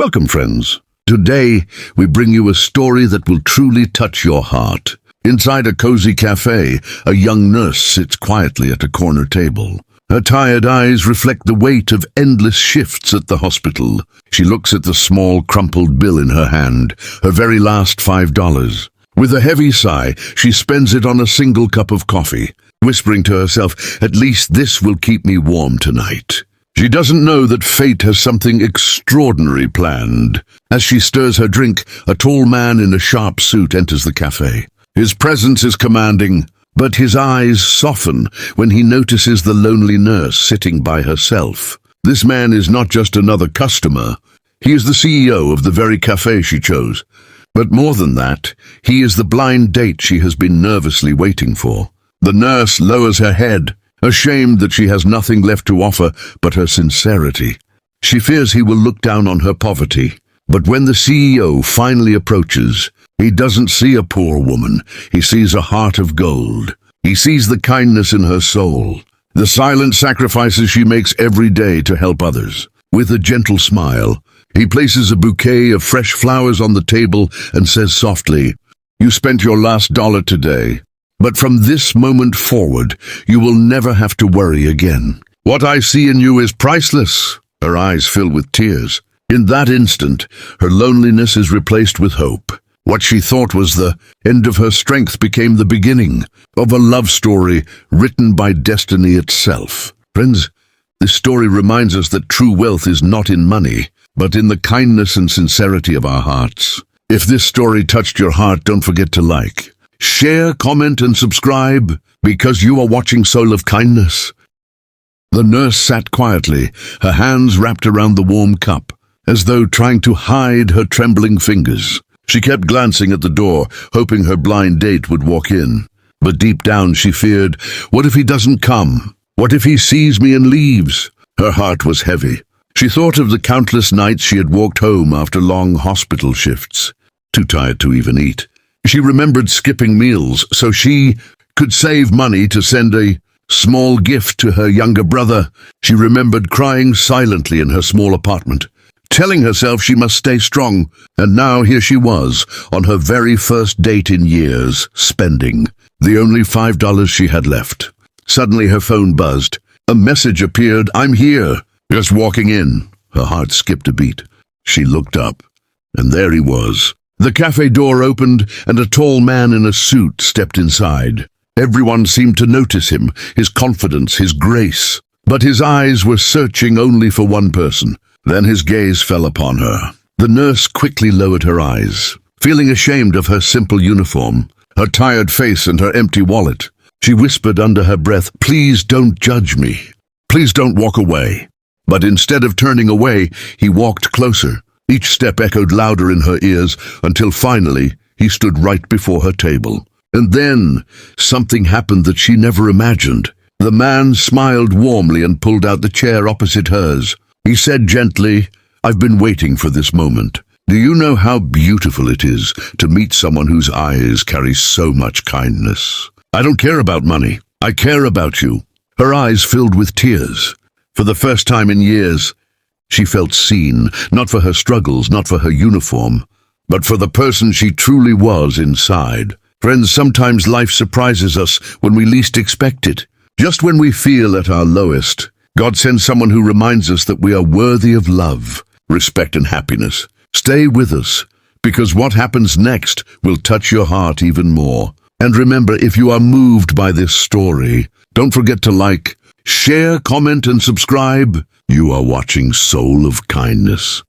Welcome, friends. Today, we bring you a story that will truly touch your heart. Inside a cozy cafe, a young nurse sits quietly at a corner table. Her tired eyes reflect the weight of endless shifts at the hospital. She looks at the small, crumpled bill in her hand, her very last $5. With a heavy sigh, she spends it on a single cup of coffee, whispering to herself, "At least this will keep me warm tonight." She doesn't know that fate has something extraordinary planned. As she stirs her drink, a tall man in a sharp suit enters the cafe. His presence is commanding, but his eyes soften when he notices the lonely nurse sitting by herself. This man is not just another customer. He is the CEO of the very cafe she chose. But more than that, he is the blind date she has been nervously waiting for. The nurse lowers her head, ashamed that she has nothing left to offer but her sincerity. She fears he will look down on her poverty. But when the CEO finally approaches, he doesn't see a poor woman. He sees a heart of gold. He sees the kindness in her soul, the silent sacrifices she makes every day to help others. With a gentle smile, he places a bouquet of fresh flowers on the table and says softly, "You spent your last dollar today. But from this moment forward, you will never have to worry again. What I see in you is priceless." Her eyes fill with tears. In that instant, her loneliness is replaced with hope. What she thought was the end of her strength became the beginning of a love story written by destiny itself. Friends, this story reminds us that true wealth is not in money, but in the kindness and sincerity of our hearts. If this story touched your heart, don't forget to like, share, comment, and subscribe, because you are watching Soul of Kindness. The nurse sat quietly, her hands wrapped around the warm cup, as though trying to hide her trembling fingers. She kept glancing at the door, hoping her blind date would walk in. But deep down she feared, what if he doesn't come? What if he sees me and leaves? Her heart was heavy. She thought of the countless nights she had walked home after long hospital shifts, too tired to even eat. She remembered skipping meals so she could save money to send a small gift to her younger brother. She remembered crying silently in her small apartment, telling herself she must stay strong. And now here she was, on her very first date in years, spending the only $5 she had left. Suddenly her phone buzzed. A message appeared, "I'm here." Just walking in, her heart skipped a beat. She looked up, and there he was. The cafe door opened, and a tall man in a suit stepped inside. Everyone seemed to notice him, his confidence, his grace. But his eyes were searching only for one person. Then his gaze fell upon her. The nurse quickly lowered her eyes, feeling ashamed of her simple uniform, her tired face and her empty wallet. She whispered under her breath, "Please don't judge me. Please don't walk away." But instead of turning away, he walked closer. Each step echoed louder in her ears, until finally he stood right before her table. And then something happened that she never imagined. The man smiled warmly and pulled out the chair opposite hers. He said gently, "I've been waiting for this moment. Do you know how beautiful it is to meet someone whose eyes carry so much kindness? I don't care about money. I care about you." Her eyes filled with tears. For the first time in years, she felt seen, not for her struggles, not for her uniform, but for the person she truly was inside. Friends, sometimes life surprises us when we least expect it. Just when we feel at our lowest, God sends someone who reminds us that we are worthy of love, respect, and happiness. Stay with us, because what happens next will touch your heart even more. And remember, if you are moved by this story, don't forget to like, share, comment, and subscribe. You are watching Soul of Kindness.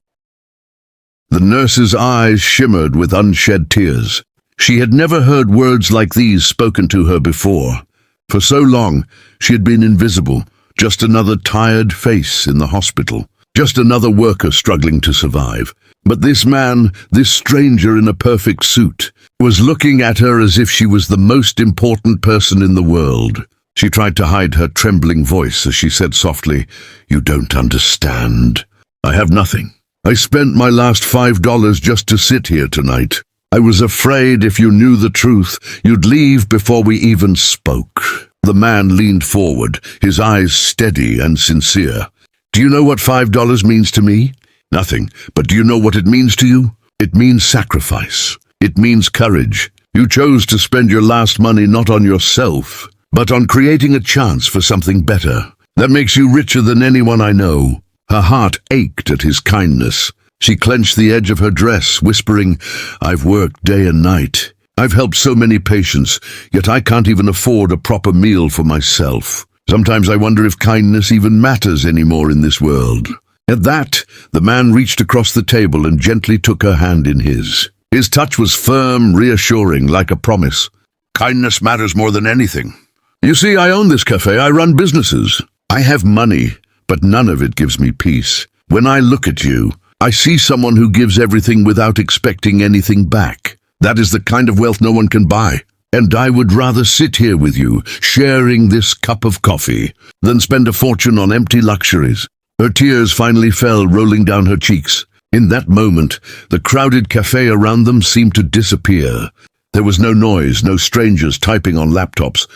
The nurse's eyes shimmered with unshed tears. She had never heard words like these spoken to her before. For so long, she had been invisible, just another tired face in the hospital, just another worker struggling to survive. But this man, this stranger in a perfect suit, was looking at her as if she was the most important person in the world. She tried to hide her trembling voice as she said softly, "You don't understand. I have nothing. I spent my last $5 just to sit here tonight. I was afraid if you knew the truth, you'd leave before we even spoke." The man leaned forward, his eyes steady and sincere. "Do you know what $5 means to me? Nothing. But do you know what it means to you? It means sacrifice. It means courage. You chose to spend your last money not on yourself, but on creating a chance for something better. That makes you richer than anyone I know. Her heart ached at his kindness. She clenched the edge of her dress, whispering, "I've worked day and night. I've helped so many patients, yet I can't even afford a proper meal for myself. Sometimes I wonder if kindness even matters anymore in this world." At that, the man reached across the table and gently took her hand in his. His touch was firm, reassuring, like a promise. "Kindness matters more than anything. You see, I own this cafe. I run businesses. I have money, but none of it gives me peace. When I look at you, I see someone who gives everything without expecting anything back. That is the kind of wealth no one can buy. And I would rather sit here with you, sharing this cup of coffee, than spend a fortune on empty luxuries." Her tears finally fell, rolling down her cheeks. In that moment, the crowded cafe around them seemed to disappear. There was no noise, no strangers typing on laptops,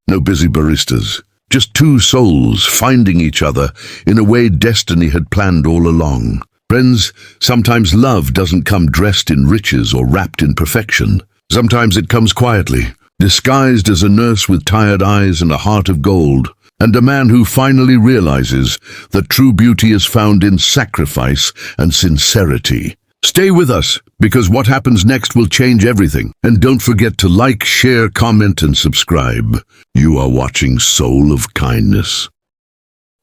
no busy baristas. Just two souls finding each other in a way destiny had planned all along. Friends, sometimes love doesn't come dressed in riches or wrapped in perfection. Sometimes it comes quietly, disguised as a nurse with tired eyes and a heart of gold, and a man who finally realizes that true beauty is found in sacrifice and sincerity. Stay with us, because what happens next will change everything. And don't forget to like, share, comment, and subscribe. You are watching Soul of Kindness.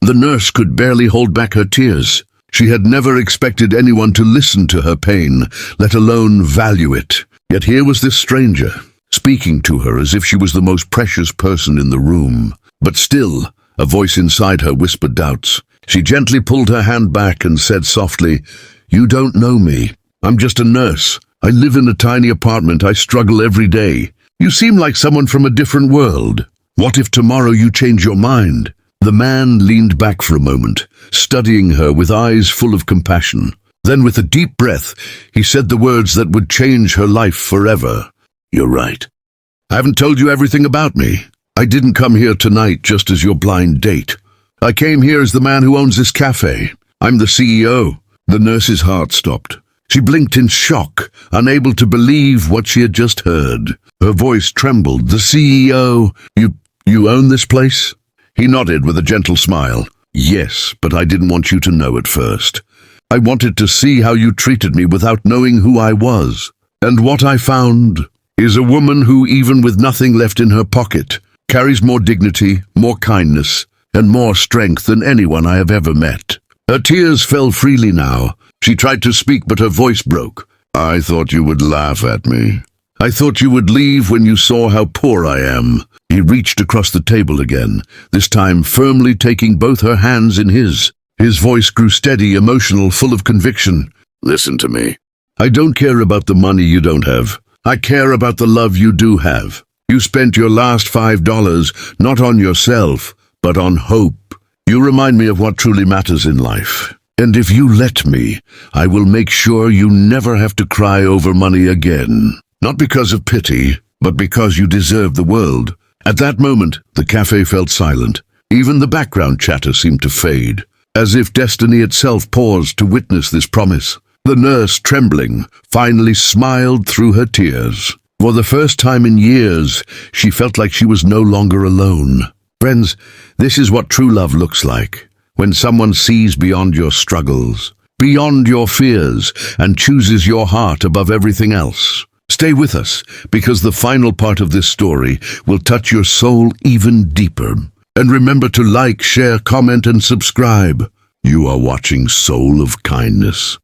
The nurse could barely hold back her tears. She had never expected anyone to listen to her pain, let alone value it. Yet here was this stranger, speaking to her as if she was the most precious person in the room. But still, a voice inside her whispered doubts. She gently pulled her hand back and said softly, "You don't know me. I'm just a nurse. I live in a tiny apartment. I struggle every day. You seem like someone from a different world. What if tomorrow you change your mind?" The man leaned back for a moment, studying her with eyes full of compassion. Then with a deep breath, he said the words that would change her life forever. "You're right. I haven't told you everything about me. I didn't come here tonight just as your blind date. I came here as the man who owns this cafe. I'm the CEO. The nurse's heart stopped. She blinked in shock, unable to believe what she had just heard. Her voice trembled. "The CEO? You own this place?" He nodded with a gentle smile. "Yes, but I didn't want you to know at first. I wanted to see how you treated me without knowing who I was. And what I found is a woman who, even with nothing left in her pocket, carries more dignity, more kindness, and more strength than anyone I have ever met." Her tears fell freely now. She tried to speak, but her voice broke. "I thought you would laugh at me. I thought you would leave when you saw how poor I am." He reached across the table again, this time firmly taking both her hands in his. His voice grew steady, emotional, full of conviction. "Listen to me. I don't care about the money you don't have. I care about the love you do have. You spent your last $5 not on yourself, but on hope. You remind me of what truly matters in life. And if you let me, I will make sure you never have to cry over money again. Not because of pity, but because you deserve the world." At that moment, the cafe felt silent. Even the background chatter seemed to fade, as if destiny itself paused to witness this promise. The nurse, trembling, finally smiled through her tears. For the first time in years, she felt like she was no longer alone. Friends, this is what true love looks like. When someone sees beyond your struggles, beyond your fears, and chooses your heart above everything else. Stay with us, because the final part of this story will touch your soul even deeper. And remember to like, share, comment, and subscribe. You are watching Soul of Kindness.